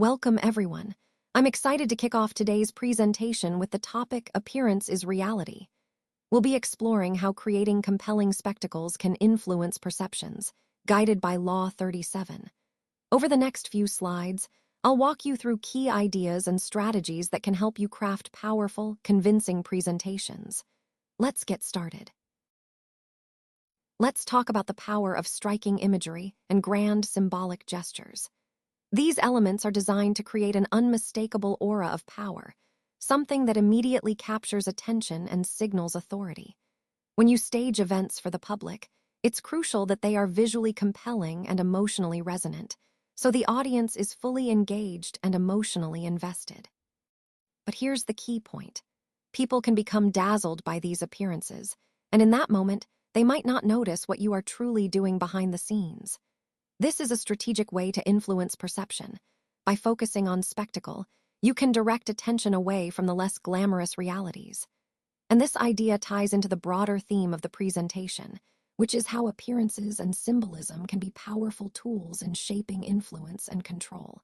Welcome, everyone. I'm excited to kick off today's presentation with the topic Appearance is Reality. We'll be exploring how creating compelling spectacles can influence perceptions, guided by Law 37. Over the next few slides, I'll walk you through key ideas and strategies that can help you craft powerful, convincing presentations. Let's get started. Let's talk about the power of striking imagery and grand symbolic gestures. These elements are designed to create an unmistakable aura of power, something that immediately captures attention and signals authority. When you stage events for the public, it's crucial that they are visually compelling and emotionally resonant, so the audience is fully engaged and emotionally invested. But here's the key point. People can become dazzled by these appearances, and in that moment, they might not notice what you are truly doing behind the scenes. This is a strategic way to influence perception. By focusing on spectacle, you can direct attention away from the less glamorous realities. And this idea ties into the broader theme of the presentation, which is how appearances and symbolism can be powerful tools in shaping influence and control.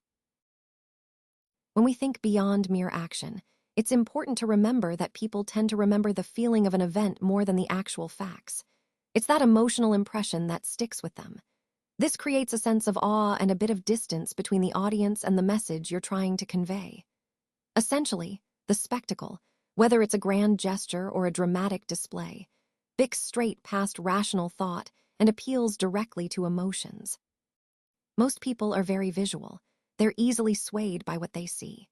When we think beyond mere action, it's important to remember that people tend to remember the feeling of an event more than the actual facts. It's that emotional impression that sticks with them. This creates a sense of awe and a bit of distance between the audience and the message you're trying to convey. Essentially, the spectacle, whether it's a grand gesture or a dramatic display, bics straight past rational thought and appeals directly to emotions. Most people are very visual. They're easily swayed by what they see.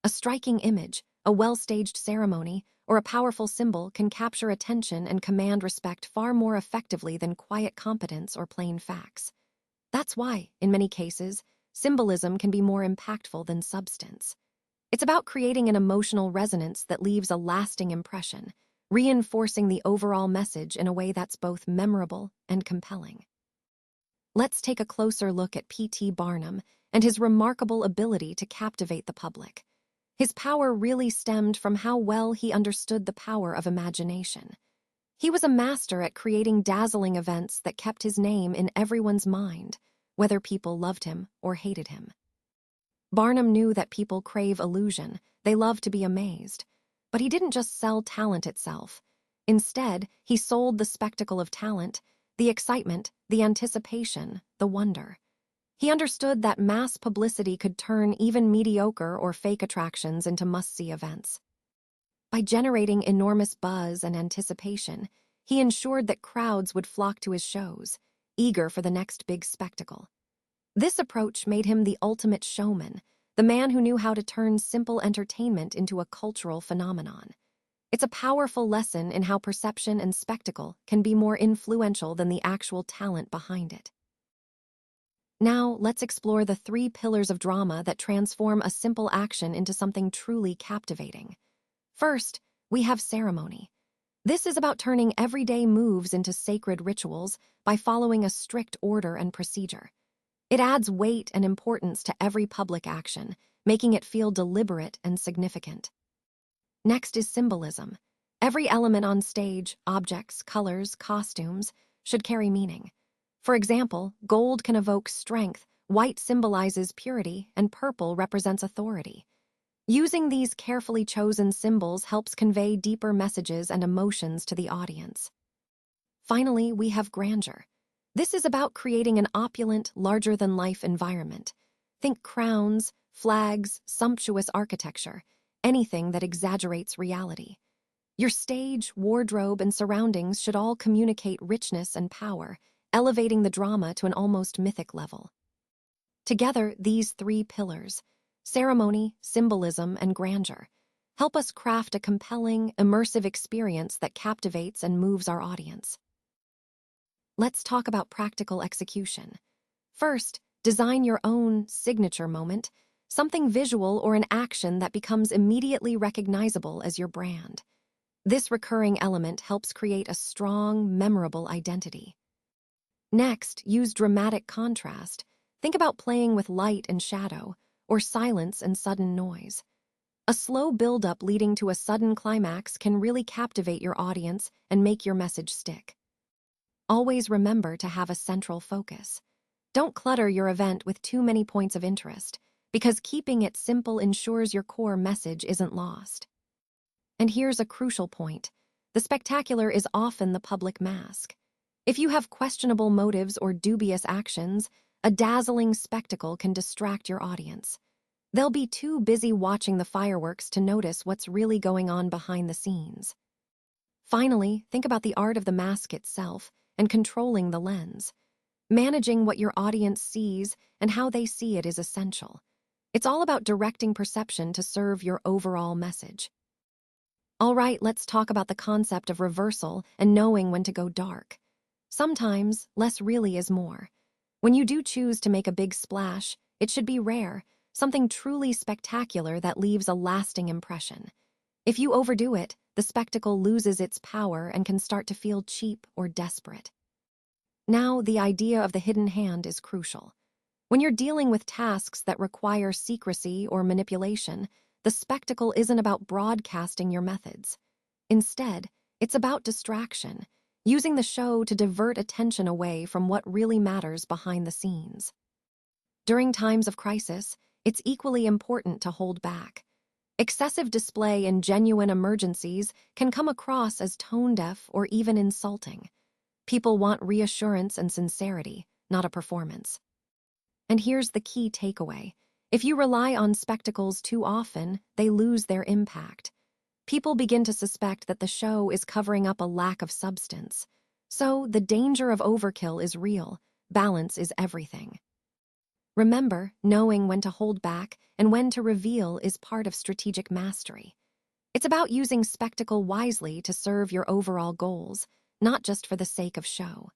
A striking image, a well-staged ceremony, or a powerful symbol can capture attention and command respect far more effectively than quiet competence or plain facts. That's why, in many cases, symbolism can be more impactful than substance. It's about creating an emotional resonance that leaves a lasting impression, reinforcing the overall message in a way that's both memorable and compelling. Let's take a closer look at P.T. Barnum and his remarkable ability to captivate the public. His power really stemmed from how well he understood the power of imagination. He was a master at creating dazzling events that kept his name in everyone's mind, whether people loved him or hated him. Barnum knew that people crave illusion, they love to be amazed. But he didn't just sell talent itself. Instead, he sold the spectacle of talent, the excitement, the anticipation, the wonder. He understood that mass publicity could turn even mediocre or fake attractions into must-see events. By generating enormous buzz and anticipation, he ensured that crowds would flock to his shows, eager for the next big spectacle. This approach made him the ultimate showman, the man who knew how to turn simple entertainment into a cultural phenomenon. It's a powerful lesson in how perception and spectacle can be more influential than the actual talent behind it. Now, let's explore the 3 pillars of drama that transform a simple action into something truly captivating. First, we have ceremony. This is about turning everyday moves into sacred rituals by following a strict order and procedure. It adds weight and importance to every public action, making it feel deliberate and significant. Next is symbolism. Every element on stage, objects, colors, costumes, should carry meaning. For example, gold can evoke strength, white symbolizes purity, and purple represents authority. Using these carefully chosen symbols helps convey deeper messages and emotions to the audience. Finally, we have grandeur. This is about creating an opulent, larger-than-life environment. Think crowns, flags, sumptuous architecture, anything that exaggerates reality. Your stage, wardrobe, and surroundings should all communicate richness and power, elevating the drama to an almost mythic level. Together, these 3 pillars, ceremony, symbolism, and grandeur, help us craft a compelling, immersive experience that captivates and moves our audience. Let's talk about practical execution. First, design your own signature moment, something visual or an action that becomes immediately recognizable as your brand. This recurring element helps create a strong, memorable identity. Next, use dramatic contrast. Think about playing with light and shadow, or silence and sudden noise. A slow build-up leading to a sudden climax can really captivate your audience and make your message stick. Always remember to have a central focus. Don't clutter your event with too many points of interest. because keeping it simple ensures your core message isn't lost. And here's a crucial point. The spectacular is often the public mask. If you have questionable motives or dubious actions, a dazzling spectacle can distract your audience. They'll be too busy watching the fireworks to notice what's really going on behind the scenes. Finally, think about the art of the mask itself and controlling the lens. Managing what your audience sees and how they see it is essential. It's all about directing perception to serve your overall message. All right, let's talk about the concept of reversal and knowing when to go dark. Sometimes, less really is more. When you do choose to make a big splash, it should be rare, something truly spectacular that leaves a lasting impression. If you overdo it, the spectacle loses its power and can start to feel cheap or desperate. Now, the idea of the hidden hand is crucial. When you're dealing with tasks that require secrecy or manipulation, the spectacle isn't about broadcasting your methods. Instead, it's about distraction, using the show to divert attention away from what really matters behind the scenes. During times of crisis, it's equally important to hold back. Excessive display in genuine emergencies can come across as tone-deaf or even insulting. People want reassurance and sincerity, not a performance. And here's the key takeaway. If you rely on spectacles too often, they lose their impact. People begin to suspect that the show is covering up a lack of substance. So, the danger of overkill is real. Balance is everything. Remember, knowing when to hold back and when to reveal is part of strategic mastery. It's about using spectacle wisely to serve your overall goals, not just for the sake of show.